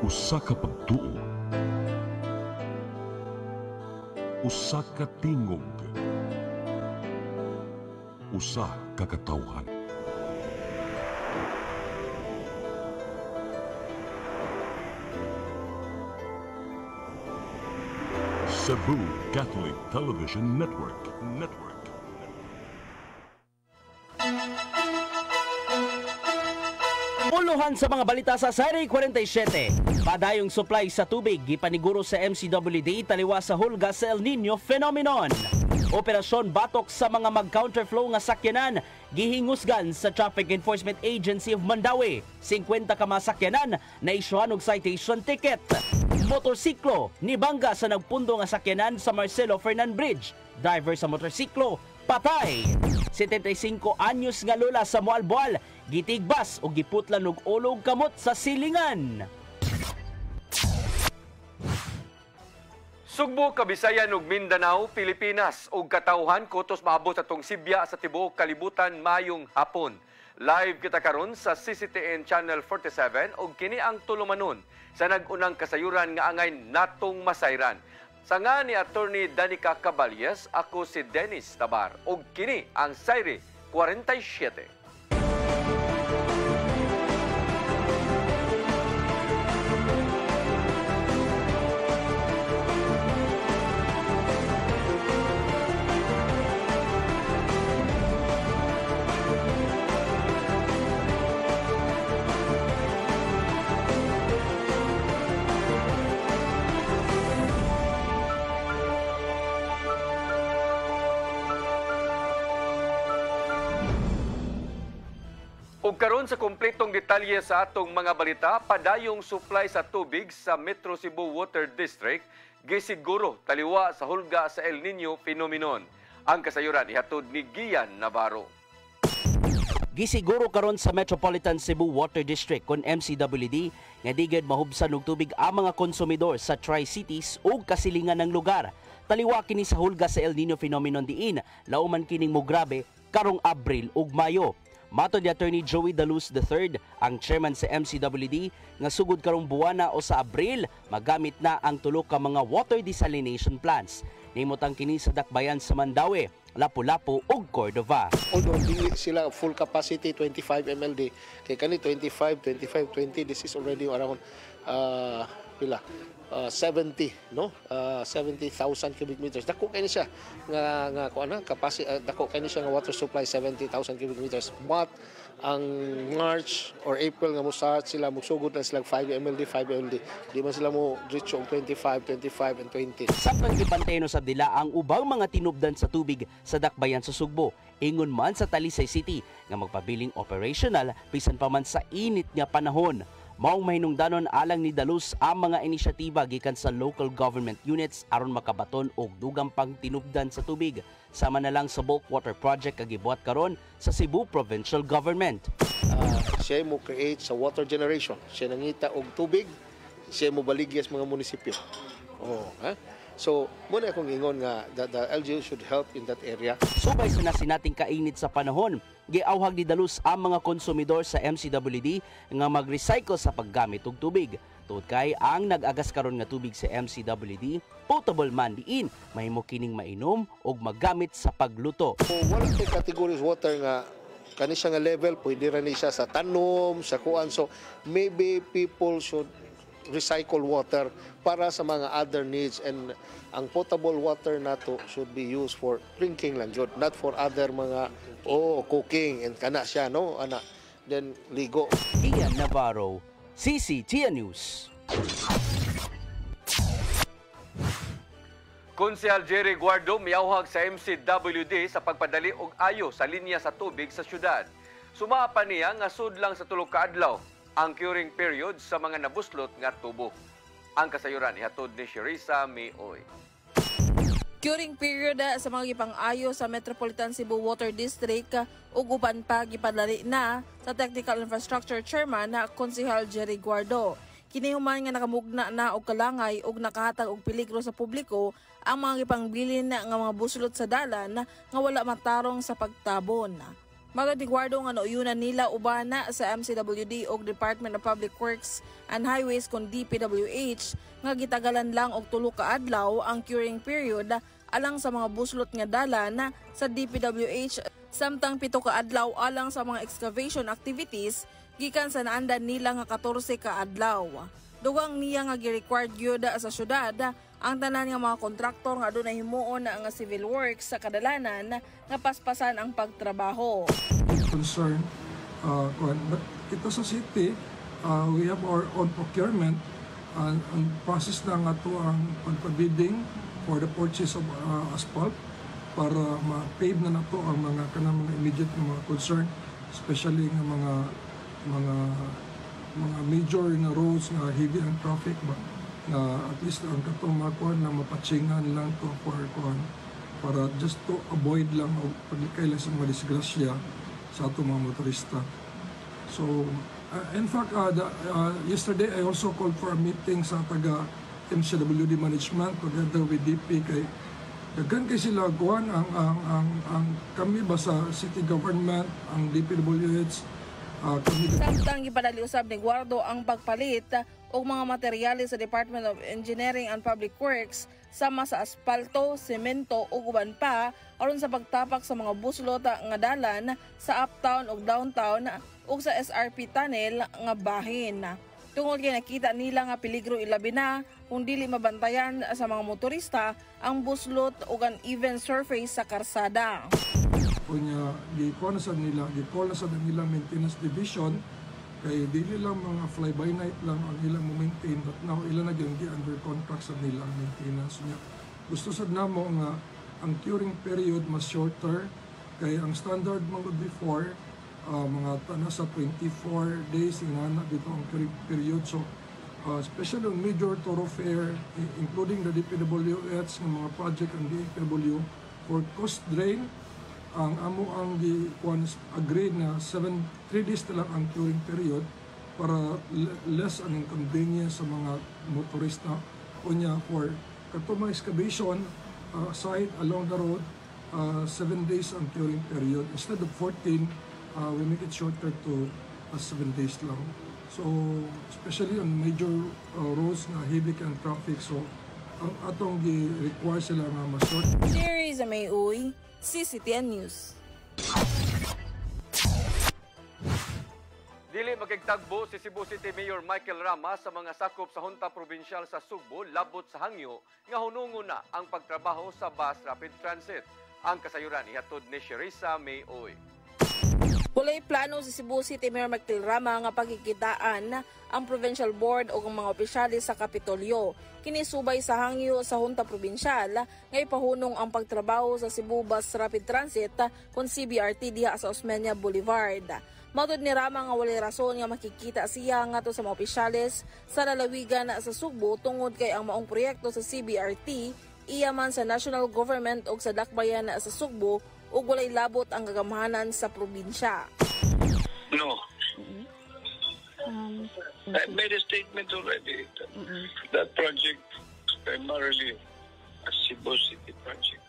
Usa ka pagtuo, usa ka tingog, usa ka katawhan. Cebu Catholic Television Network. Puluhan sa mga balita sa Serie 47. Padayong supply sa tubig gipaniguro sa MCWD taliwa sa hulga sa El Nino phenomenon. Operasyon batok sa mga mag-counterflow nga sakyanan gihingusgan sa Traffic Enforcement Agency of Mandawi. 50 ka masakyanan na isyuhan og citation ticket. Motorsiklo nibangga sa nagpundo nga sakyanan sa Marcelo Fernan Bridge. Driver sa motorsiklo patay. 75 anyos nga lola sa Moalboal gitigbas o giputlan og ulog kamot sa silingan. Sugbo, Kabisayan ug Mindanao, Pilipinas ug katawhan kutos maabot atong Sibya sa tibuok kalibutan mayong hapon. Live kita karon sa CCTN Channel 47 ug kini ang tulumanon sa nag-unang kasayuran nga angay natong masayran. Sa nga ni Attorney Danica Caballes, ako si Dennis Tabar ug kini ang Sayre 47. Ug karon sa kumpletong detalye sa atong mga balita, padayong supply sa tubig sa Metro Cebu Water District gisiguro taliwa sa hulga sa El Nino phenomenon. Ang kasayuran ihatod ni Gian Navarro. Gisiguro karon sa Metropolitan Cebu Water District kon MCWD nga digid mahubsan og tubig ang mga konsumidor sa Tri-Cities ug kasilingan ng lugar. Taliwa kini sa hulga sa El Nino phenomenon diin, lauman kining mo grabe karong Abril ug Mayo. Matod ni Attorney Joey Daluz III, ang chairman sa MCWD, nga sugod karong buwana o sa Abril, magamit na ang tulo ka mga water desalination plants. Nimutang kini sa dakbayan sa Mandawi, Lapu-Lapu ug Cordova. Although dili sila full capacity 25 MLD, kay kani 25, 20, this is already around 70, no? 70,000 cubic meters. Dako kay ni siya nga kuana capacity, dako kay ni siya nga water supply 70,000 cubic meters. But ang March or April nga mosart sila mogsugod na sila 5 MLD. Di man sila mo reach og 25 and 20. Samtang gipantayno sa dila ang ubang mga tinubdan sa tubig sa dakbayan sa Sugbo. Ingon man sa Talisay City nga magpabiling operational bisan pa man sa init nga panahon. Maong mahinungdanon alang ni Daluz ang mga inisyatiba gikan sa local government units aron makabaton og dugang pang tinubdan sa tubig. Sama na lang sa bulk water project kagibuhat karon sa Cebu Provincial Government. Siya mo create sa water generation. Siya nangita og tubig, siya mo baligya sa mga munisipyo. So, muna akong ingon nga the LGU should help in that area. Subay sa nasinating kainit sa panahon, giawhag ni Daluz ang mga konsumidor sa MCWD nga mag-recycle sa paggamit og tubig. Tungod kay ang nag-agas karon nga tubig sa MCWD, potable man diin, mahimo kining mainom og magamit sa pagluto. So, wala kay categories water nga kani siya nga level, pwede ra ni siya sa tanom, sa kuan. So, maybe people should recycle water para sa mga other needs, and ang potable water nato should be used for drinking lang jud, not for other mga cooking and kana siya no ana then ligo. Gian Navarro, CCTN News. Konsehal Jerry Guardo miyawhag sa MCWD sa pagpadali og ayo sa linya sa tubig sa syudad. Sumapa niya nga sudlang sa tulo ka adlaw ang curing period sa mga nabuslot nga tubo. Ang kasayuran ihatod ni Sherisa Mioy. Curing period sa mga gipang-ayo sa Metropolitan Cebu Water District ug uban pa gipadali na sa Technical Infrastructure Chairman na Konsehal Jerry Guardo. Kinihuman nga nakamugna na og kalangay ug nakahatag og peligro sa publiko ang mga gipangbilin nga mga buslot sa dalan nga wala matarong sa pagtabon. Magadigwardo nga nauyunan nila ubana sa MCWD o Department of Public Works and Highways kon DPWH nga gitagalan lang og 3 ka adlaw ang curing period alang sa mga buslot nga dalan sa DPWH samtang 7 ka adlaw alang sa mga excavation activities gikan sa naandan nila nga 14 ka adlaw. Dugang niya nga gi-required gyud sa syudad ang tanan nga mga kontraktor nga adunay himuon nga civil works sa kadalanan nga paspasan ang pagtrabaho. Concern, but ito sa city, we have our own procurement and process na nga ito ang pagpabidding for the purchase of asphalt para ma-pave na nato ang mga immediate na mga concern, especially ng mga major na roads na heavy ang traffic ba na at least ang katong makuha na mapatsingan lang to for para just to avoid lang o paglikay sa mga disgrasya sa atong mga motorista. So in fact yesterday I also called for a meeting sa taga MCWD management together with DP kay daghan kay sila kuan ang kami ba sa city government ang DPWH samtang gipadali-usab ni Guardo ang pagpalit og mga materyales sa Department of Engineering and Public Works sama sa asfalto, semento ug uban pa aron sa pagtapak sa mga buslot nga dalan sa uptown ug downtown ug sa SRP tunnel nga bahin. Tungod kay nakita nila nga peligro ilabi na kung dili mabantayan sa mga motorista ang buslot ug ang even surface sa karsada. Kunya gi-call na sa nila maintenance division kay dili lang mga fly by night lang ang ilang maintain but now ilan na gyud under contract sa nila ang maintenance niya. Gusto sad namo nga ang curing period mas shorter kay ang standard mga before mga nasa 24 days inana dito ang curing period, so especially on major thoroughfare including the DPWH ng mga project ang DPW for cost drain ang amo ang agreed na 3 days na lang ang curing period para less an inconvenience sa mga motorista. Unya for katong excavation site along the road 7 days ang curing period instead of 14 we make it shorter to 7 days lang. So especially on major roads na heavy and traffic, so ang atong gi-require sila nga mas-short. Series May Uy, CCTN News. Dili magigtagbo si Cebu City Mayor Michael Rama sa mga sakop sa Hunta Provincial sa Sugbo labot sa hangyo nga hunungon na ang pagtrabaho sa bus rapid transit. Ang kasayuran ihatod ni Sherissa May Uy. Walay plano si Cebu City Mayor Michael Rama nga pagkikitaan ang Provincial Board o mga opisyalis sa Kapitolyo. Kinisubay sa hangyo sa Hunta Provincial nga ipahunong ang pagtrabaho sa Cebu Bus Rapid Transit kung CBRT diha sa Osmeña Boulevard. Matod ni Rama nga walay rason nga makikita siya ngadto sa mga opisyalis sa lalawigan sa Sugbo tungod kay ang maong proyekto sa CBRT iya man sa national government o sa dakbayan sa Sugbo ug walay labot ang gagamahanan sa probinsya. No. I made a statement already that project primarily a Cebu City project,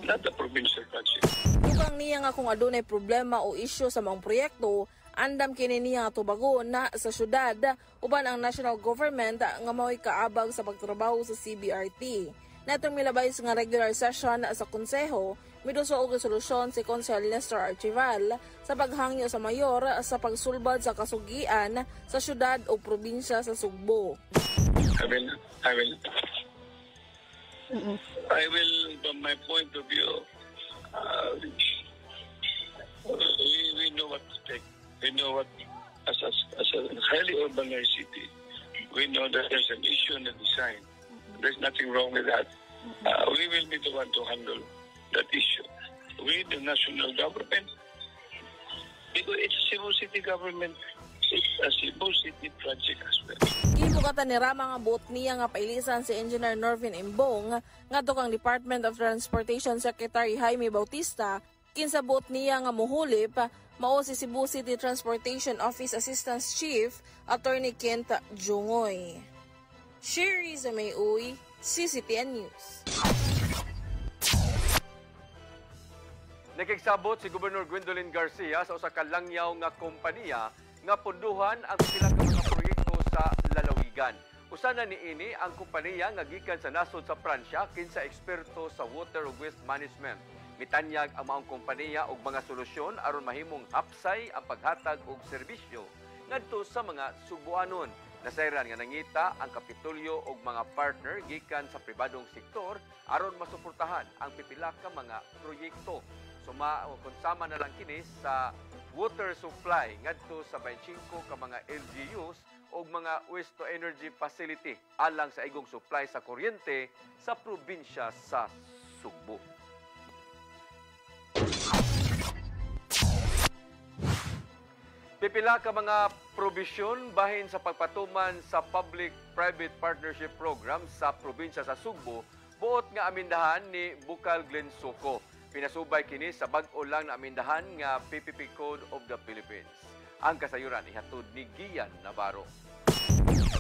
not a provincial project. Tukang niya nga kung adunay problema o isyu sa mga proyekto, andam kini niya nga tubagon na sa syudad uban ang national government nga mao'y kaabag sa pagtrabaho sa CBRT. Natong milabay nga regular session sa konseho, miduso og resolusyon si Konsehal Nestor Archival sa paghangyo sa mayor sa pagsulbad sa kasugian sa syudad o probinsya sa Sugbo. I will, from my point of view, we know what to take. We know what, as a highly urbanized city, we know that there's an issue in the design. There's nothing wrong with that. We will be the one to handle that issue. We, the national government, because it's Cebu City government, it's a Cebu City project as well. Gibukatan ni Rama nga buot niya nga pailisan si Engineer Norvin Imbong ngadto kang Department of Transportation Secretary Jaime Bautista kinsa buot niya nga muhulip mao si Cebu City Transportation Office Assistance Chief Attorney Kent Jungoy. Sherry May Uy, CCTN News. Nakigsabot si Gobernador Gwendolyn Garcia sa usa ka langyaw nga kompanya nga punduhan ang pila ka mga proyekto sa lalawigan. Usa na niini ang kompanya nga gikan sa nasod sa Pransya kinsa eksperto sa water ug waste management. Mitanyag ang maong kompanya og mga solusyon aron mahimong hapsay ang paghatag og serbisyo ngadto sa mga Subuanon. Nasayran nga nangita ang Kapitolyo og mga partner gikan sa pribadong sektor aron masuportahan ang pipila ka mga proyekto. Konsama na lang kini sa water supply ngadto sa 25 ka mga LGUs o mga waste to energy facility alang sa igong supply sa kuryente sa probinsya sa Sugbo. Pipila ka mga probisyon bahin sa pagpatuman sa Public-Private Partnership Program sa probinsya sa Sugbo buot nga amindahan ni Bukal Glen Soco. Pinasubay kini sa bag-o lang na amindahan nga PPP Code of the Philippines. Ang kasayuran ihatod ni Gian Navarro.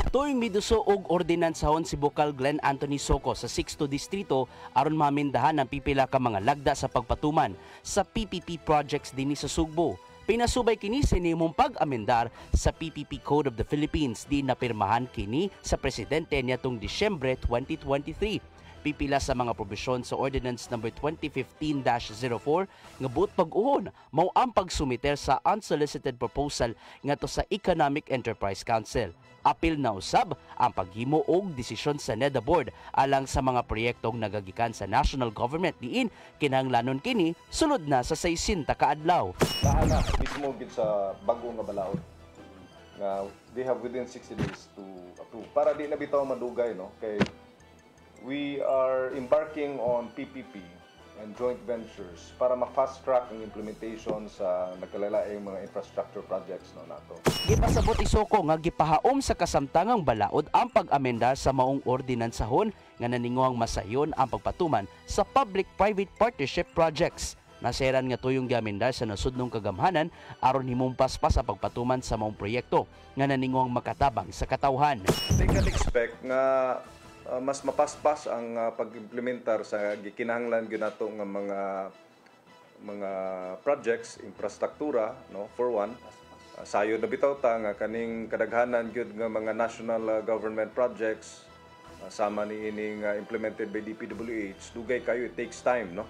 Tuwing miduso og ordinansahon si Bukal Glen Anthony Soco sa 6th Distrito aron mamindahan ang pipila ka mga lagda sa pagpatuman sa PPP projects dinhi sa Sugbo. Pinasubay kini sa nimong pag-amendar sa PPP Code of the Philippines di napirmahan kini sa presidente niadtong Disyembre 2023. Pipila sa mga probisyon sa Ordinance No. 2015-04 nga buot pag-uhon mao ang pagsumiter sa unsolicited proposal ngadto sa Economic Enterprise Council. Apil na usab ang paghimo og desisyon sa NEDA Board alang sa mga proyektong nagagikan sa national government diin kinahanglanon kini sulod na sa 60 ka adlaw. Naana mismo gid sa bag-o nga balaod nga they have within 60 days to approve para di na bitaw madugay no kay we are embarking on PPP and joint ventures para ma-fast track ang implementation sa nagkalalaing mga infrastructure projects no nato. Gipasabot Soco nga gipahaom sa kasamtangang balaod ang pag-amenda sa maong ordinansahon nga naninguhang masayon ang pagpatuman sa public-private partnership projects. Naseran nga tuyong giamendar sa nasudnong kagamhanan aron himumpas pa sa pagpatuman sa maong proyekto nga naninguhang makatabang sa katawhan. They can expect nga mas mapaspas ang pag-implementar sa gikinahanglan gyud nga mga projects, infrastruktura no for one. Sayo na bitaw ta nga kaning kadaghanan gyud nga mga national government projects sama ni ining implemented by DPWH dugay kayo it takes time no.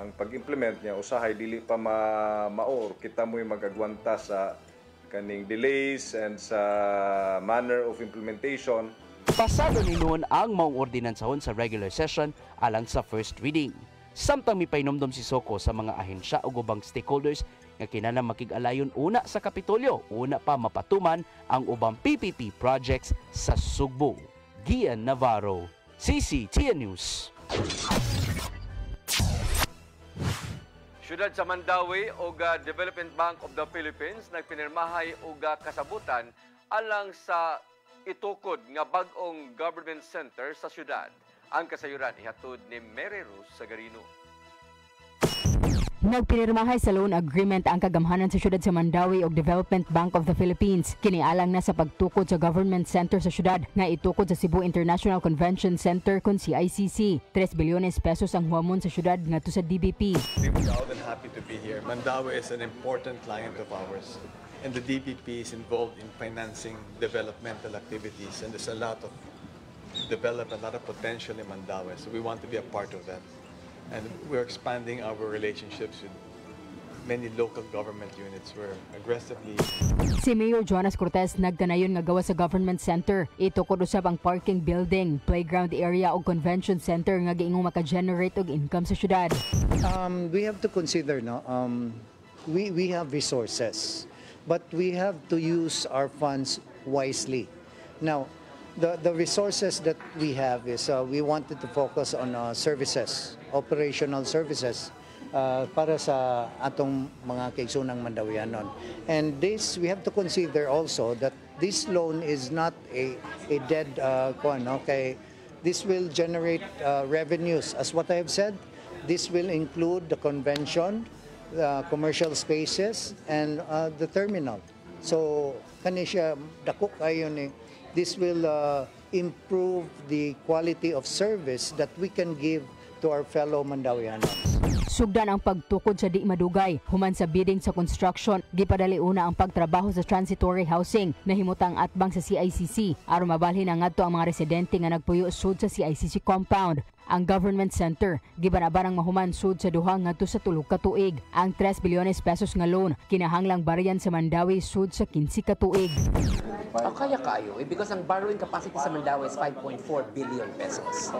Ang pag-implement niya usahay dili pa maor kita mo'y magagwanta sa kaning delays and sa manner of implementation. Pasado ni noon ang maong ordinansahon sa regular session alang sa first reading. Samtang mipainomdom si Soco sa mga ahensya o ubang stakeholders nga kinahanglan makig-alayon una sa Kapitolyo, una pa mapatuman ang ubang PPP projects sa Sugbo. Gian Navarro, CCTN News. Siyudad sa Mandawi o Development Bank of the Philippines nagpinirmahay og kasabutan alang sa itukod nga bag-ong government center sa syudad. Ang kasayuran ihatod ni Mary Rose Sagarino. Nagpinirmahay sa loan agreement ang kagamhanan sa syudad sa Mandawi ug Development Bank of the Philippines. Kinialang na sa pagtukod sa government center sa syudad nga itukod sa Cebu International Convention Center kun CICC. 3 bilyones pesos ang huamon sa syudad ngadto sa DBP. We're proud and happy to be here. Mandawi is an important client of ours. And the DBP is involved in financing developmental activities, and there's a lot of development, a lot of potential in Mandawi. So we want to be a part of that. And we're expanding our relationships with many local government units. We're aggressively... Si Mayor Jonas Cortez nagkanayon nga gawa sa government center. Itukod usab ang parking building, playground area o convention center nga giingong maka-generate og income sa syudad. We have to consider we have resources. But we have to use our funds wisely. Now, the resources that we have is we wanted to focus on services, operational services para sa atong mga kaigsunang Mandawianon. And this, we have to consider also that this loan is not a dead okay. This will generate revenues. As what I have said, this will include the convention, the commercial spaces, and the terminal. So, kanisya dako kayo ni this will improve the quality of service that we can give to our fellow Mandawianos. Gisugdan ang pagtukod sa di madugay human sa bidding sa construction. Gipadali una ang pagtrabaho sa transitory housing na himutang atbang sa CICC aron mabalhin ang ngadto ang mga residente nga nagpuyo sud sa CICC compound. Ang government center gibanabarang mahuman sud sa duha ngadto sa 3 ka tuig. Ang 3 bilyones pesos nga loan kinahanglang bariyan sa Mandawi sud sa 15 ka tuig. Kaya kayo because ang borrowing capacity sa Mandawi is 5.4 billion pesos.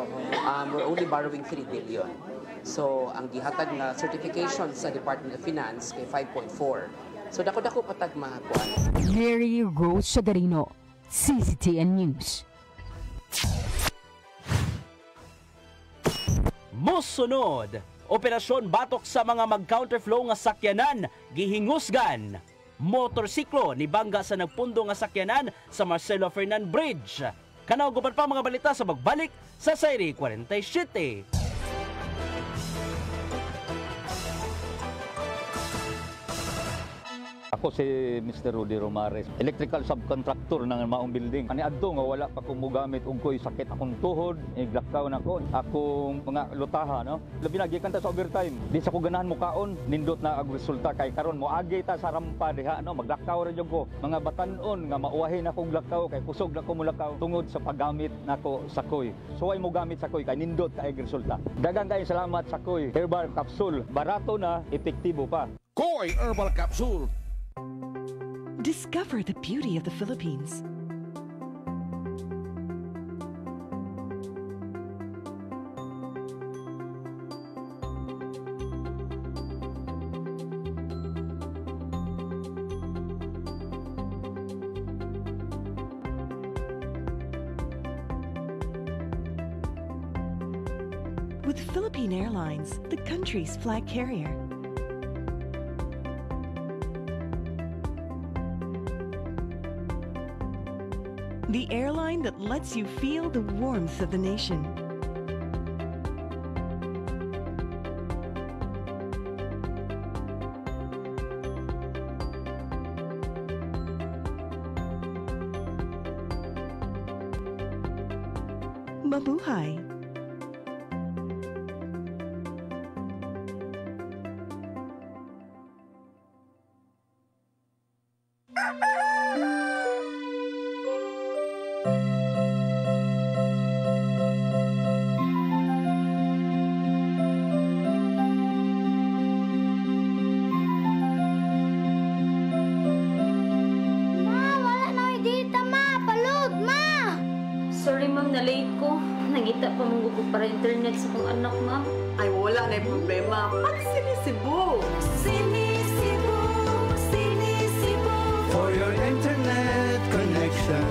We're only borrowing 3 billion. So ang gihatag na certification sa Department of Finance kay 5.4. So dako-dako patag makuan. Mary Rose Sagarino, CCTN News. Mosunod, operasyon batok sa mga mag-counterflow nga sakyanan gihingusgan. Motorsiklo ni bangga sa nagpundo nga sakyanan sa Marcelo Fernan Bridge. Kanaw guban pa mga balita sa pagbalik sa Sayri 47. Ako si Mr. Rudy Romares, electrical subcontractor ng maong building. Ani adto nga wala pa ko mogamit og koy sakit akong tuhod, iglakaw na ko, akong mga lutaha, no. Labi na gikan ta sa overtime. Di sa ko ganahan mukaon, nindot na ang resulta kay karon moagi ta sa rampa diha, no. Maglakaw ra jud ko. Mga batan-on nga mauwahin akong lakaw kay kusog na ko mulakaw tungod sa paggamit nako sa koy. So ay mo gamit sa koy kay nindot kay resulta. Daghang kay salamat sa koy herbal capsule. Barato na, epektibo pa. Koy Herbal Capsule. Discover the beauty of the Philippines. With Philippine Airlines, the country's flag carrier. The airline that lets you feel the warmth of the nation. Mabuhay! Nangita pa mong gugod para internet sa kong anak, ma'am. Ay, wala na yung problema. Pag-Sinisibu! Sinisibu! Sinisibu! For your internet connection.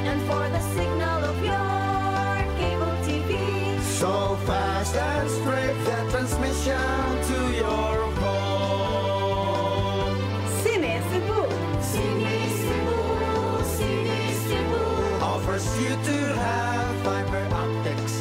And for the signal of your cable TV. So fast and straight that transmission to your phone. Sinisibu! Sinisibu! Sinisibu! Offers you to have fiber optics.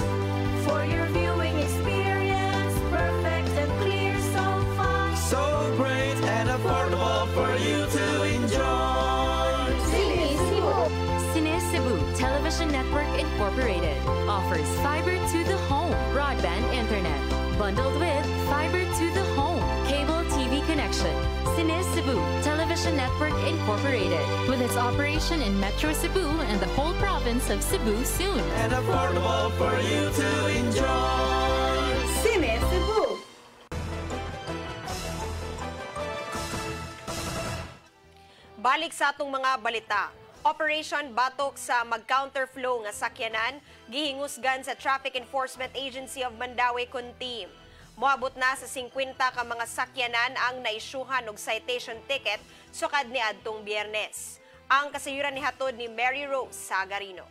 For your viewing experience, perfect and clear, so fine. So great and affordable for you to enjoy. Sinisibu! Sinisibu Television Network Incorporated offers fiber to the home broadband internet bundled with fiber to the home cable TV connection. Sinisibu Television Network Incorporated, with its operation in Metro Cebu and the whole province of Cebu soon. And affordable for you to enjoy. Sinisibu! Balik sa atong mga balita. Operation Batok sa mag-counterflow nga sakyanan gihingusgan sa Traffic Enforcement Agency of Mandawi Kuntim. Moabot na sa 50 ka mga sakyanan ang naisyuhan og citation ticket sukad ni adtong Biyernes. Ang kasayuran ni hatod ni Mary Rose Sagarino.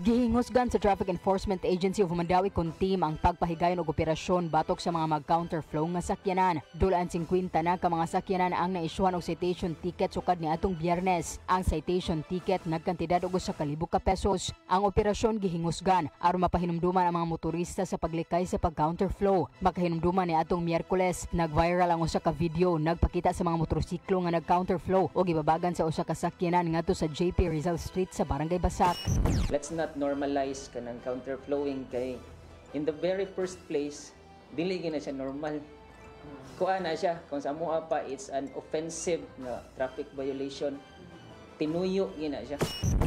Gihingusgan sa Traffic Enforcement Agency of Mandawi Kuntim ang pagpahigayon og operasyon batok sa mga mag-counterflow nga sakyanan. Dulaan 50 na ka mga sakyanan ang naisyuhan og citation ticket sukad ni atong Biyernes. Ang citation ticket nagkantidad og 1,000 ka pesos. Ang operasyon gihingusgan aron mapahinumduman ang mga motorista sa paglikay sa pag-counterflow. Makahinumduman ni atong Miyerkules, nag-viral ang usa ka video nagpakita sa mga motorsiklo nga nag-counterflow o gibabagan sa usa ka sakyanan ngadto sa JP Rizal Street sa Barangay Basak. Let's not normalize kanang counterflowing kay in the very first place dili gina siya normal. Kuha na siya, kung sa amuha pa, it's an offensive na traffic violation. Tinuyo gina siya.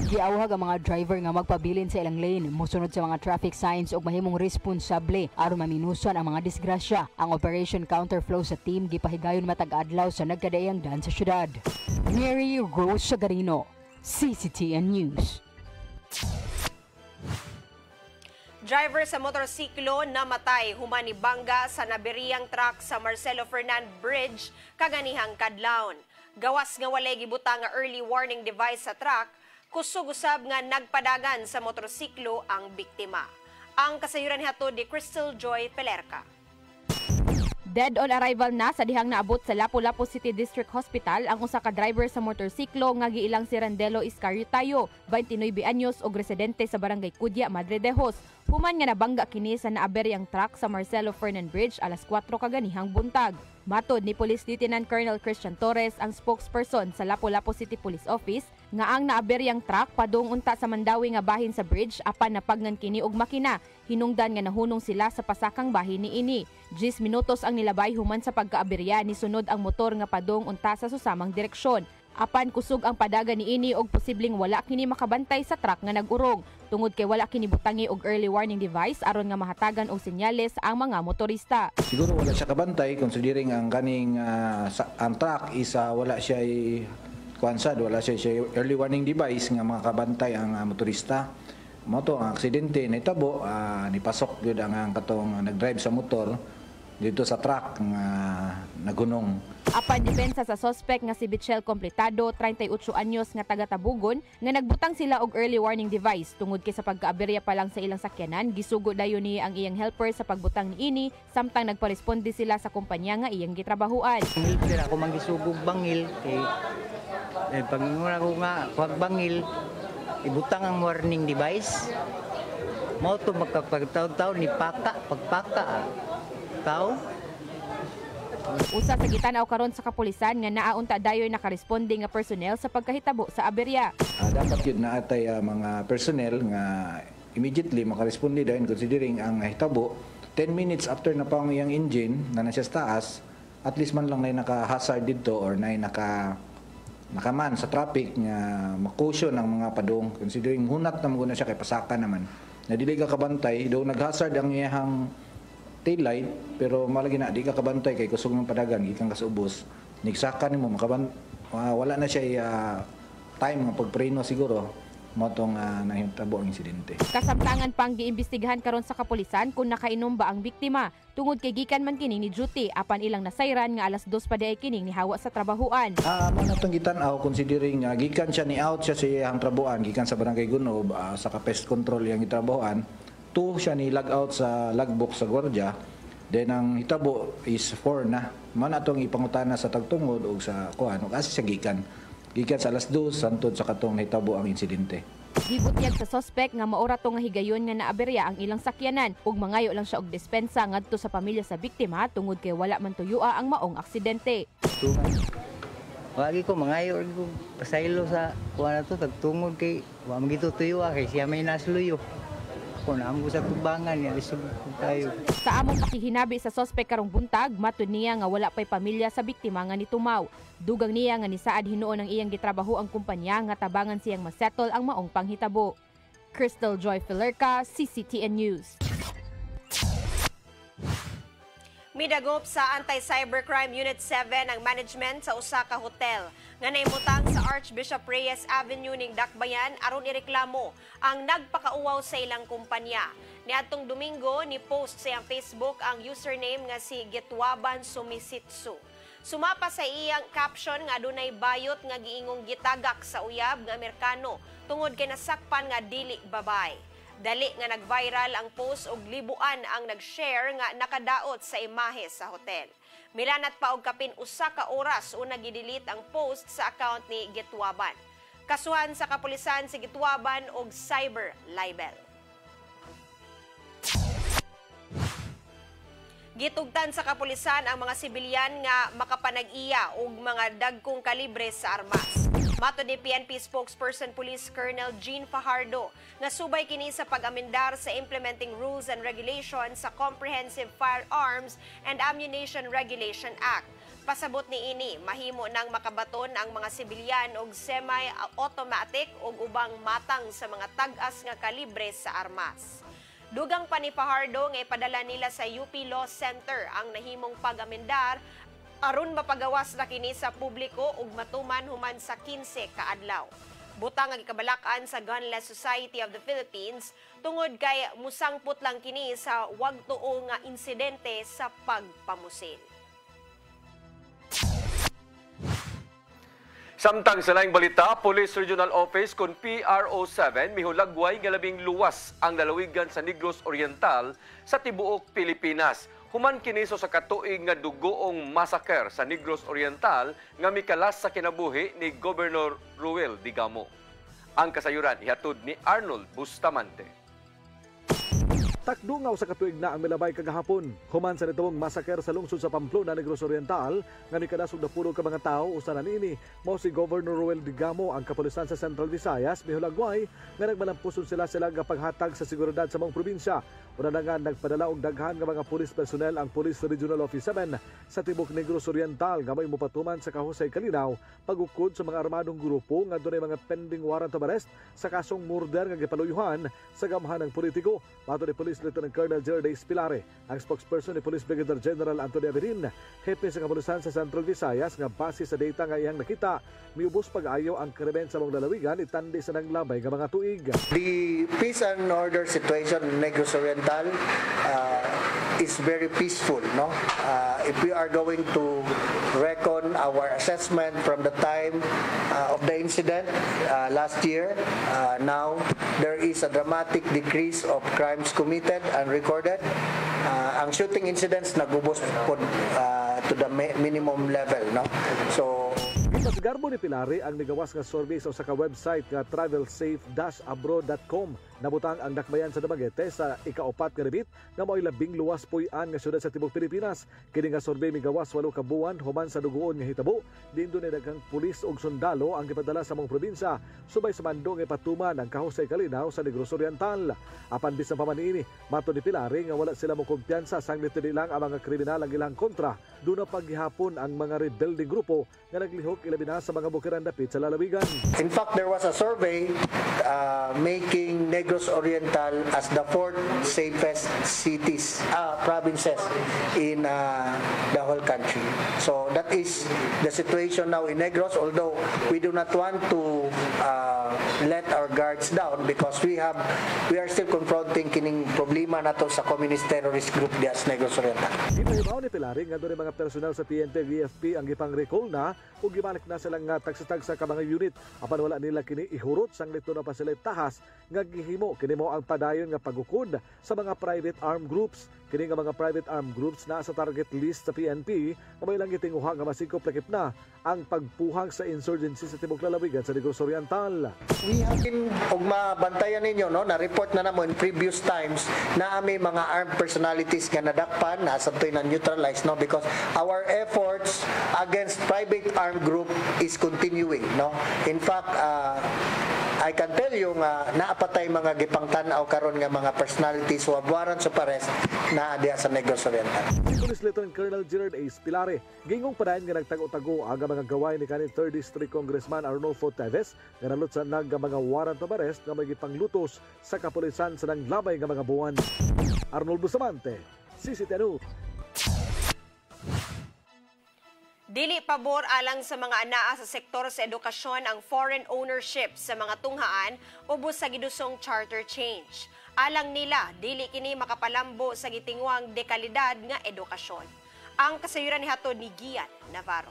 Giawhag ang mga driver nga magpabilin sa ilang lane, musunod sa mga traffic signs ug mahimong responsable aron maminuson ang mga disgrasya. Ang Operation Counterflow sa team gipahigayon matag adlaw sa nagkadaiyang daan sa syudad. Mary Rose Sagarino, CCTN News. Driver sa motorsiklo namatay human ni bangga sa nabiriyang truck sa Marcelo Fernan Bridge kaganihang kadlawon. Gawas nga walay gibutang nga early warning device sa truck, kusog usab nga nagpadagan sa motorsiklo ang biktima. Ang kasayuran hatod ni Crystal Joy Pelerca. Dead on arrival na sa dihang naabot sa Lapu-Lapu City District Hospital ang usa ka driver sa motorsiklo nga giilang si Randelo Iscariotayo, 29 anyos ug residente sa Barangay Kudya, Madre de Jos. Human nga nabangga kini sa naaberyang truck sa Marcelo Fernan Bridge alas 4 kaganihang buntag. Matod ni Police Lieutenant Colonel Christian Torres, ang spokesperson sa Lapu-Lapu City Police Office, nga ang naaberyang truck padung unta sa Mandawi nga bahin sa bridge apan napagnan kini og makina. Hinungdan nga nahunong sila sa pasakang bahin niini. 10 minutos ang nilabay human sa pagkaaberya ni sunod ang motor nga padung unta sa susamang direksyon. Apan kusog ang padaga niini og posibleng wala kini makabantay sa truck nga nag-urong. Tungod kay wala kini butangi og early warning device aron nga mahatagan og senyales ang mga motorista. Siguro wala siya kabantay considering ang kaning ang truck is wala siya kuansad, wala siya early warning device nga makabantay ang motorista. Moto ang aksidente nahitabo nipasok gyud ang katong nagdrive sa motor dito sa truck nga nagunong. Apan depensa sa suspect nga si Bichel Completado, 38 anyos nga taga Tabugon, nga nagbutang sila og early warning device tungod kay sa pagkaaberya pa lang sa ilang sakyanan, gisugo dayon ni ang iyang helper sa pagbutang niini samtang nagparesponde sila sa kumpanya nga iyang gitrabahuan. Helper ako man gisugog bangil kay panginguna ko nga pag bangil ibutang ang warning device. Mao to magkapagtaw-taw ni pagpaka tao. Usa sa gitanaw karon sa kapulisan nga naaunta dayoy nakaresponde nga personnel sa pagkahitabo sa aberya. Dapat yun naatay mga personnel nga immediately makaresponde dayon considering ang hitabo 10 minutes after na pang iyang engine na nasa taas, at least man lang na naka-hazard dito or na nakaman sa traffic nga makusyon ang mga padung considering hunat na maguna siya kay pasaka naman. Na dili ka kabantay, daw nag-hazard ang iyang taillight, pero malagi na di ka kabantay kay kusog ng padagan gikan ka sa ubos. Nigsaka nimo wala na siya time nga pagpreno siguro motong nahitabo ang insidente. Kasamtangan pang giimbestigahan karon sa kapulisan kung nakainom ba ang biktima tungod kay gikan man kini ni duty apan ilang nasayran nga alas 2 pa diay kining nihawa sa trabahuan. Mo natong gitan-aw considering gikan siya ni out siya sa iyang trabahuan gikan sa Barangay Gunob sa pest control iyang gitrabahuan. Siya ni log out sa logbook sa gwardiya, then ang hitabo is 4 na. Man atong ipangutana sa tagtungod o sa kuan ug asa siya gikan sa alas 2 santod sa katong hitabo ang insidente. Gibutyag sa suspect nga maura to nga higayon nga naaberya ang ilang sakyanan ug mangayo lang siya og dispensa ngadto sa pamilya sa biktima tungod kay wala man tuyua ang maong aksidente. Wagi ko mangayo ko pasaylo sa kuan ato tagtungod kay wa magito tuyua kay siya may nasluyo. Amo sa tubangan niya tayo. Sa among pakihinabi sa suspect karong buntag, matud niya nga wala pay pamilya sa biktima nga nitumaw. Dugang niya nga nisaad hinuon ang iyang gitrabaho ang kumpanya nga tabangan siyang masettle ang maong panghitabo. Crystal Joy Pelerca, CCTN News. Midagop sa Anti-Cybercrime Unit 7 ang management sa usa ka hotel nga naimutang sa Archbishop Reyes Avenue ning Dakbayan aron ireklamo ang nagpakauwaw sa ilang kumpanya. Niadtong Domingo ni post sa iyang Facebook ang username nga si Gitwaban Sumisitsu. Sumapa sa iyang caption nga adunay bayot nga giingong gitagak sa uyab nga Amerikano tungod kay nasakpan nga dili babay. Dali nga nag-viral ang post og libuan ang nag-share nga nakadaot sa imahe sa hotel. Milanat pa og kapin usa ka oras una gidelete ang post sa account ni Gitwaban. Kasuhan sa kapulisan si Gitwaban og cyber libel. Gitugtan sa kapulisan ang mga sibilyan nga makapanag-iya og mga dagkong kalibre sa armas. Mato ni PNP spokesperson Police Colonel Jean Fajardo nga subay kini sa pag-amendar sa Implementing Rules and Regulations sa Comprehensive Firearms and Ammunition Regulation Act. Pasabot ni ini, mahimo nang makabaton ang mga sibilyan og semi-automatic ug ubang matang sa mga tag-as nga kalibre sa armas. Dugang pa ni Fajardo nga ipadala nila sa UP Law Center ang nahimong pag-amendar aron mapagawas na kini sa publiko ug matuman human sa 15 ka adlaw. Butang ang ikabalakan sa Gunless Society of the Philippines tungod kay musangput lang kini sa wag tuo nga insidente sa pagpamusil. Samtang sa laing balita, Police Regional Office kun PRO7 mihulagway nga labing luwas ang lalawigan sa Negros Oriental sa tibuok Pilipinas. Human kiniso sa katuig nga dugoong massacre sa Negros Oriental nga mikalas sa kinabuhi ni Governor Ruel Digamo. Ang kasayuran ihatod ni Arnold Bustamante. Takdungaw sa katuig na ang milabay kagahapon. Human sa nitawong massacre sa lungsod sa Pamplona, Negros Oriental, nga mikadasog na pulo ka mga tao usa na niini. Mao si Governor Ruel Digamo ang kapulisan sa Central Visayas mihulagway nga nagmalampuson sila nga paghatag sa seguridad sa mga probinsya. Una na nga nagpadala og daghan nga mga police personnel ang Police Regional Office 7 sa tibok Negros Oriental nga may mupatuman sa Kahusay Kalinaw pagukod sa mga armadong grupo nga dunay mga pending warrant of arrest sa kasong murder nga gipaluyuhan sa gamhanang politiko. Mato ni Police Lieutenant Colonel Gerard Espilare, ang spokesperson ni Police Brigadier General Antonio Averin, hepe sa kapulisan sa Central Visayas nga base sa data nga iyang nakita, miubos pag-ayo ang krimen sa mga lalawigan itandi sa nanglabay nga mga tuig. The peace and order situation in Negros Oriental is very peaceful, no? If we are going to reckon our assessment from the time of the incident last year, now there is a dramatic decrease of crimes committed and recorded. Ang shooting incidents nagubos po to the minimum level, no? So Ipasgarbo ni Pilari ang nigawas nga survey sa usa ka website nga travelsafe-abroad.com. Nabutang ang dakbayan sa Dumaguete sa ika-4 nga rebit nga mao'y labing luwas puy-an nga syudad sa tibok Pilipinas. Kini nga survey migawas 8 ka buwan human sa dugoon nga hitabo. Diin dunay daghang pulis ug sundalo ang gipadala sa mga probinsya subay sa mando nga ipatuman ang Kahusay Kalinaw sa Negros Oriental. Apan bisan pa man niini, mato ni Pilari nga wala sila mo kumpiyansa sang nitidilang ang mga kriminal ang ilang kontra. Doon na paghihapon ang mga rebelding grupo nga naglihok ilabi na sa mga bukiran dapit sa lalawigan. In fact, there was a survey making Negros Oriental as the 4th safest provinces in the whole country. So that is the situation now in Negros, although we do not want to let our guards down because we are still confronting kining problema nato sa communist terrorist group diya sa Negros Oriental. Ipahibaw ni Pilari nga doon mga personal sa PNP ug VFP ang gipang-recall na ug gibalik na silang tagsa-tagsa ka mga unit apan wala nila kini ihurot sang dito na pa sila tahas nga gihimo kini mo ang padayon nga pagukod sa mga private armed groups. Kini nga mga private armed groups na sa target list sa PNP nga may lang gitinguha nga masikop lakip na ang pagpuhang sa insurgency sa tibok lalawigan sa Negros Oriental. We have been og mabantayan ninyo no na report na namo in previous times na may mga armed personalities nga nadakpan na sa na neutralize no because our efforts against private armed group is continuing no. In fact, I can tell you nga naapatay mga gipangtan-aw karon nga mga personalities who have warrants of arrest na diya sa Negros Oriental. Police Lieutenant Colonel Gerard Espilare, gingong padayon nga nagtago-tago ang mga gaway ni kanhi 3rd District Congressman Arnulfo Teves nga nalutsan ng mga warrant of arrest nga may gipanglutos sa kapulisan sa nanglabay nga mga buwan. Arnold Bustamante, CCTV. Dili pabor alang sa mga anaa sa sektor sa edukasyon ang foreign ownership sa mga tunghaan ubos sa gidusong charter change. Alang nila, dili kini makapalambo sa gitingwang dekalidad nga edukasyon. Ang kasayuran ni hatod ni Gian Navarro.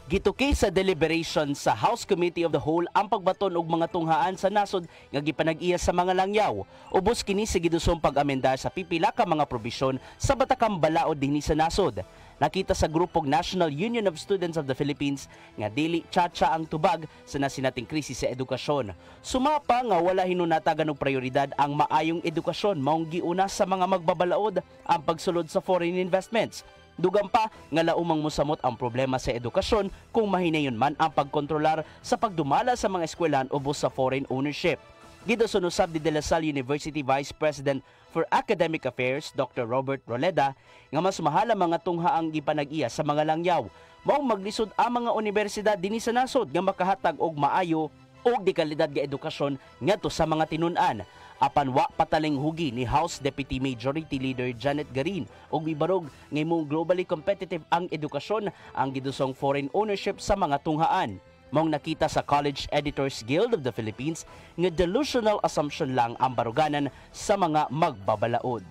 Gituki sa deliberation sa House Committee of the Whole ang pagbaton og mga tunghaan sa nasod nga gipanag-iya sa mga langyaw. Ubos kini sa gidusong pag-amenda sa pipila ka mga probisyon sa batakang balaod dinhi sa nasod. Nakita sa grupong National Union of Students of the Philippines nga dili tsa-tsa ang tubag sa nasinating krisis sa edukasyon. Sumapa nga wala hinunatagan og prioridad ang maayong edukasyon maong giuna sa mga magbabalaod ang pagsulod sa foreign investments. Dugang pa nga laumang mosamot ang problema sa edukasyon kung mahinayon man ang pagkontrolar sa pagdumala sa mga eskwelahan ubos sa foreign ownership. Gidasunusab di De La Salle University Vice President for Academic Affairs Dr. Robert Roleda nga mas mahal ang mga tunghaang gipanag-iya sa mga langyaw. Maong maglisod ang mga universidad dinhi sa nasod nga makahatag og maayo og di kalidad nga edukasyon ngadto sa mga tinun-an. Apan wa pataling hugi ni House Deputy Majority Leader Janet Garin og gibarog nga imong globally competitive ang edukasyon ang gidusong foreign ownership sa mga tunghaan. Maong nakita sa College Editors Guild of the Philippines nga delusional assumption lang ang baruganan sa mga magbabalaod.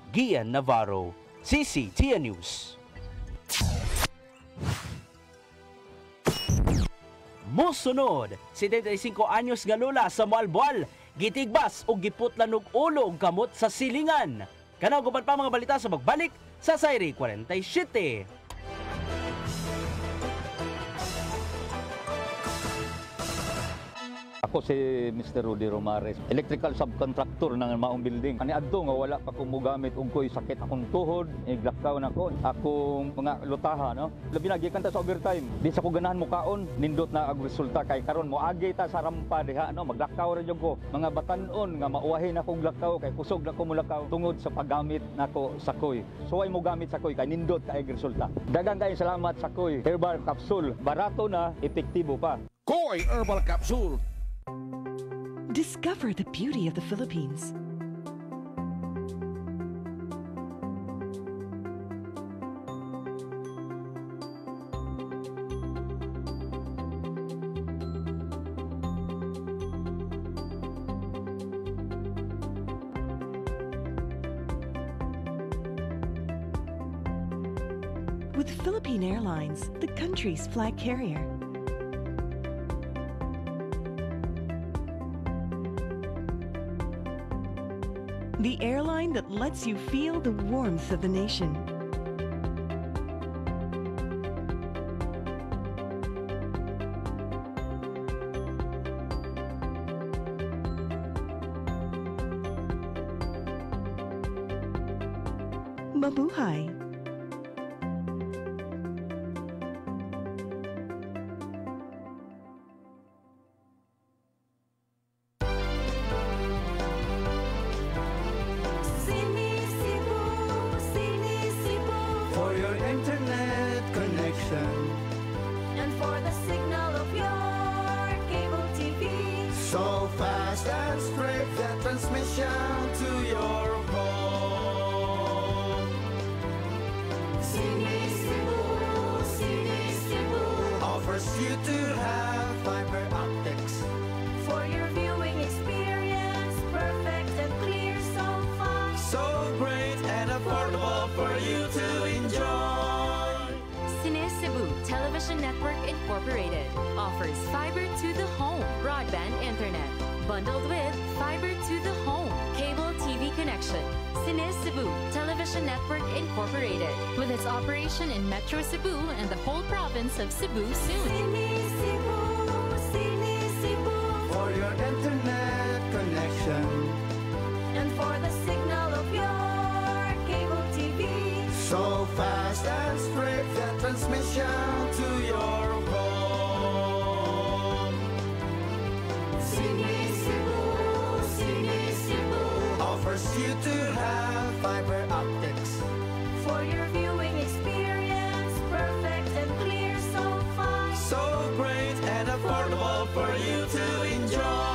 Gian Navarro, CCTN News. Mosunod, 75 anyos nga lola sa Moalboal, gitigbas o giputlan og ulo og kamot sa silingan. Kanaw guban pa mga balita sa magbalik sa Sayri 47. Ako si Mr. Rudy Romares, electrical subcontractor ng maong building. Ani adto nga wala pa ko mogamit og koy sakit akong tuhod, iglakaw na ko. Akong mga lutaha, no. Labi na gikan ta sa overtime. Di sa ko ganahan mo kaon, nindot na ang resulta kay karon mo agi ta sa rampa diha, no. Maglakaw ra jud ko. Mga batan-on nga mauwahi na kong lakaw kay kusog na ko mulakaw tungod sa paggamit nako sa koy. So ay mo gamit sa koy kay nindot kay resulta. Daghang kay salamat sa koy herbal capsule. Barato na, epektibo pa. Koy Herbal Capsule. Discover the beauty of the Philippines. With Philippine Airlines, the country's flag carrier. The airline that lets you feel the warmth of the nation. Mabuhay! So fast and straight, the transmission to your home. Sini Cebu offers you to have fiber optics For your viewing experience, perfect and clear, so fast. so great and affordable for you to enjoy. Cine Cebu Television Network Incorporated offers fiber to the home broadband internet bundled with fiber to the home cable TV connection. Cine Cebu Television Network Incorporated with its operation in Metro Cebu and the whole province of Cebu soon. Cine Cebu For your internet connection, and for the signal of your cable TV. so fast and straight, the transmission to your home. Cine Cebu Offers you to have fiber optics for your viewing experience, perfect and clear, so fast. so great and affordable for you to enjoy.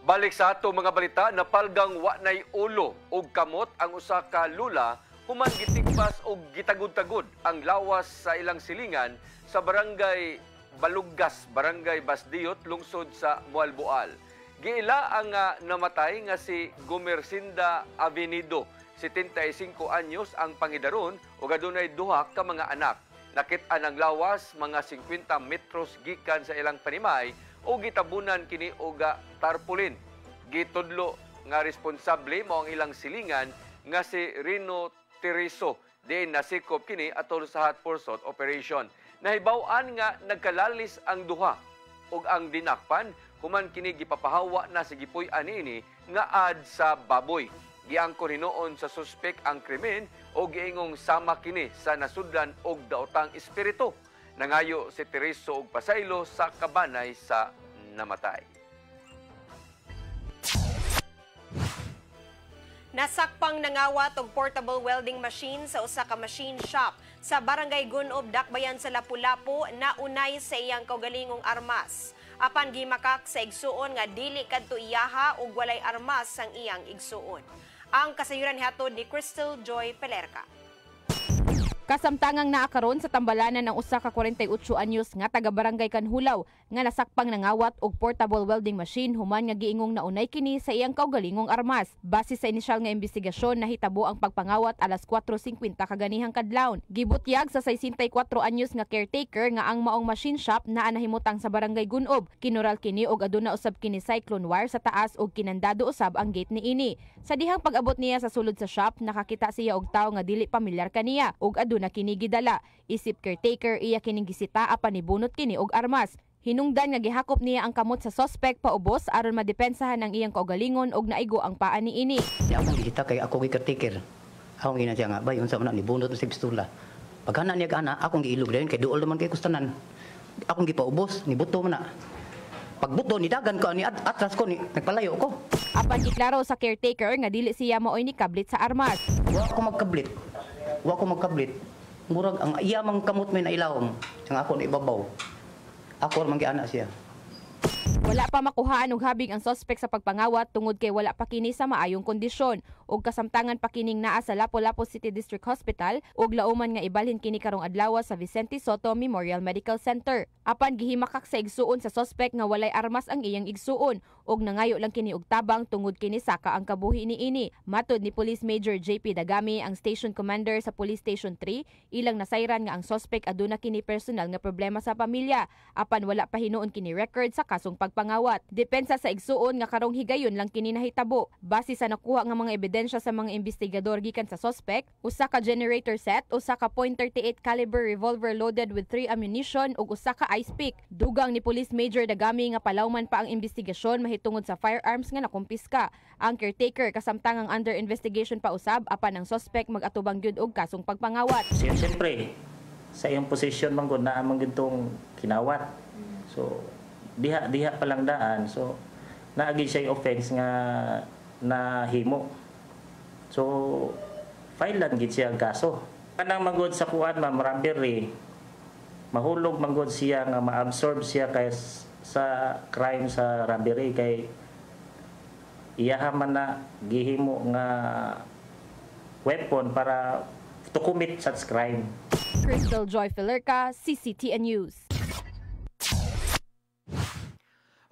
Balik sa ato mga balita, napalgang wa nay ulo ug kamot ang usa ka lula human gitigpas og gitagud-tagud ang lawas sa ilang silingan sa barangay Baluggas, barangay Basdiot, lungsod sa Moalboal. Giila ang namatay nga si Gumersinda Avenido, 75 anyos ang pangidaron ug adunay duha ka mga anak. Nakit-an ang lawas mga 50 metros gikan sa ilang panimay o gitabunan kini og tarpaulin. Gitudlo nga responsable mao ang ilang silingan nga si Rino Tiriso. Diin nasikop kini atol sa hot pursuit operation. Nahibaw-an nga nagkalalis ang duha ug ang dinakpan human kini gipapahawa na si gipuy anini nga ad sa baboy. Giangkon hinuon sa suspek ang krimen o giingong sama kini sa nasudlan og daotang espiritu. Nangayo si Tiriso og pasaylo sa kabanay sa namatay. Nasakpang nangawat og portable welding machine sa usa ka machine shop sa Barangay Gunob, Dakbayan sa Lapu-Lapu na unay sa iyang kaugalingong armas. Apan gimakak sa igsuon nga dili kadto iyaha ug walay armas sang iyang igsuon. Ang kasayuran hatod ni Crystal Joy Pelerca. Kasamtangang naakaron sa tambalanan ng usa ka 48 anyos nga taga-barangay Kanhulaw nga nasakpang nangawat og portable welding machine human nga giingong naunay kini sa iyang kaugalingong armas. Base sa inisyal nga investigasyon, nahitabo ang pagpangawat alas 4:50 kaganihang kadlawon. Gibutyag sa 64 anyos nga caretaker nga ang maong machine shop naa nahimutang sa barangay Gunob. Kinural kini og aduna usab kini cyclone wire sa taas og kinandado usab ang gate niini. Sa dihang pag-abot niya sa sulod sa shop, nakakita siya og tawo nga dili pamilyar kaniya og na kini gidala. Isip caretaker iya kining gisita apan nibunot kini og armas. Hinungdan nga gihakop niya ang kamot sa suspect paubos aron madepensahan ang iyang kaugalingon og naigo ang paa niini. Akong gisita kay ako gi caretaker. Akong gina siya nga bay unsa man nibunot sa pistola. Paghana niya ana akong giilog dayon kay duol naman kay kustanan. Akong gipaubos nibuto man na. Pagbuto ni dagan ko ni atras ko ni nagpalayo ko. Apan giklaro sa caretaker nga dili siya maoy ni kablit sa armas. Wa ko magkablit. Wa ko magkablit. Murag ang iyamang kamot may nailawom. Sang ako na ibabaw. Ako man giana siya. Wala pa makuhaan og habig ang suspect sa pagpangawat tungod kay wala pa kini sa maayong kondisyon ug kasamtangan pa kining naa sa Lapu-Lapu City District Hospital ug lauman nga ibalhin kini karong adlaw sa Vicente Soto Memorial Medical Center. Apan gihimakak sa igsuon sa suspect nga walay armas ang iyang igsuon ug nangayo lang kini og tabang tungod kini saka ang kabuhi niini. Matud ni Police Major JP Dagami, ang station commander sa Police Station 3, ilang nasayran nga ang suspect aduna kini personal nga problema sa pamilya apan wala pa hinuon kini record sa kasong pagpangawat. Depensa sa igsuon nga karong higayon lang kini nahitabo. Base sa nakuha nga mga ebidensya sa mga investigador gikan sa suspect, usa ka generator set, usa ka .38 caliber revolver loaded with 3 ammunition ug usa ka ice pick. Dugang ni Police Major Dagami nga palawman pa ang investigasyon mahitungod sa firearms nga nakumpiska. Ang caretaker kasamtangang under investigation pa usab apan ang suspect mag-atubang gyud og kasong pagpangawat. Siyempre, sa iyong posisyon man gud naa man gitong kinawat. So diha pa lang daan. So naagi siya offense nga nahimo. So file lang gid siya ang kaso. Kanang magod sa kuan ma'am robbery, mahulog manggod siya nga ma-absorb siya kay sa crime sa robbery kay iyaha man na gihimo nga weapon para to commit such crime. Crystal Joy Pelerca, CCTN News.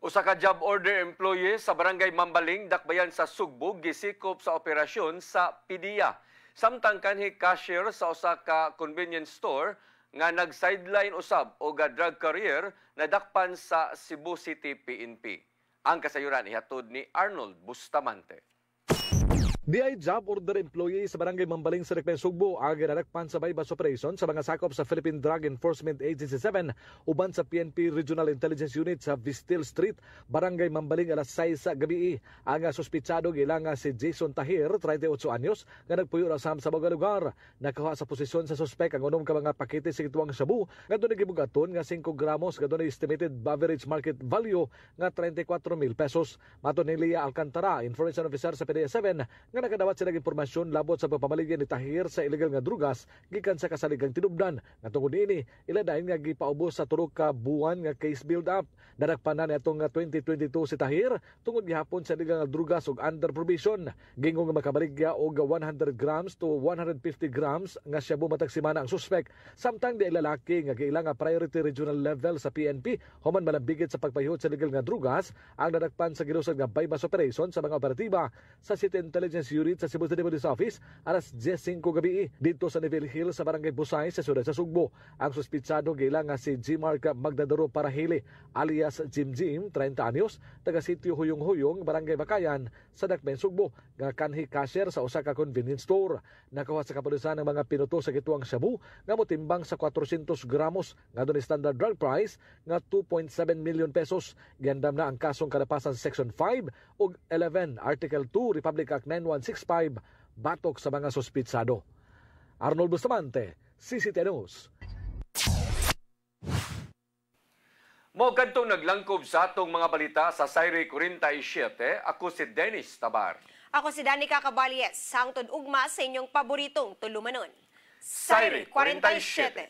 Usa ka job order employee sa Barangay Mambaling, Dakbayan sa Sugbog, gisikop sa operasyon sa PDEA. Samtang kanhi cashier sa usa ka convenience store nga nag-sideline usab o drug career na dakpan sa Cebu City PNP. Ang kasayuran ihatod ni Arnold Bustamante. DI job order employee sa Barangay Mambaling sa Rikmen Sugbo ang ginadakpan sa bypass operation sa mga sakop sa Philippine Drug Enforcement Agency 7 uban sa PNP Regional Intelligence Unit sa Vistil Street, Barangay Mambaling alas 6 sa gabi. Ang suspitsado gilang si Jason Tahir, 38 anyos, nga nagpuyo ra sa mga lugar. Nakakuha sa posisyon sa suspek ang unom ka mga pakete sa gituang shabu nga doon gibugaton nga 5 gramos nga doon estimated average market value nga 34,000 pesos. Matud ni Lia Alcantara, information officer sa PDEA 7, nga nakadawat sila impormasyon labot sa pagpamaligya ni Tahir sa illegal nga drugas gikan sa kasaligang tinubdan. Nga tungod niini, iladayon nga gipaubos sa tulo ka buwan nga case build up. Dadakpan na nitong 2022 si Tahir tungod gihapon sa illegal nga drugas ug under provision. Gingong nga makabaligya og 100 grams to 150 grams nga shabu matag semana ang suspek. Samtang di lalaki nga kailang nga priority regional level sa PNP human malambigit sa pagpahiyot sa illegal nga drugas ang dadakpan sa ginusad nga bypass operation sa mga operatiba sa City Intelligence Intelligence Unit sa Cebu City Police Office alas 10:05 gabi dito sa Neville Hill sa Barangay Busay sa siyudad sa Sugbo. Ang suspitsado gila nga si Gmark Magdadoro Parahili alias Jim Jim, 30 anyos, taga sitio Huyong-Huyong, Barangay Bakayan sa Dakben, Sugbo, nga kanhi cashier sa usa ka convenience store. Nakuha sa kapulisan ng mga pinuto sa gituang shabu nga motimbang sa 400 gramos nga doon standard drug price nga 2.7 million pesos. Giandam na ang kasong kalapasan Section 5 ug 11 Article 2 Republic Act 9165 batok sa mga suspitsado. Arnold Bustamante, CCTV News. Mo kadtong naglangkob sa atong mga balita sa Sayre 47, ako si Dennis Tabar. Ako si Danica Caballes, hangtod ugma sa inyong paboritong tulumanon. Sayre 47.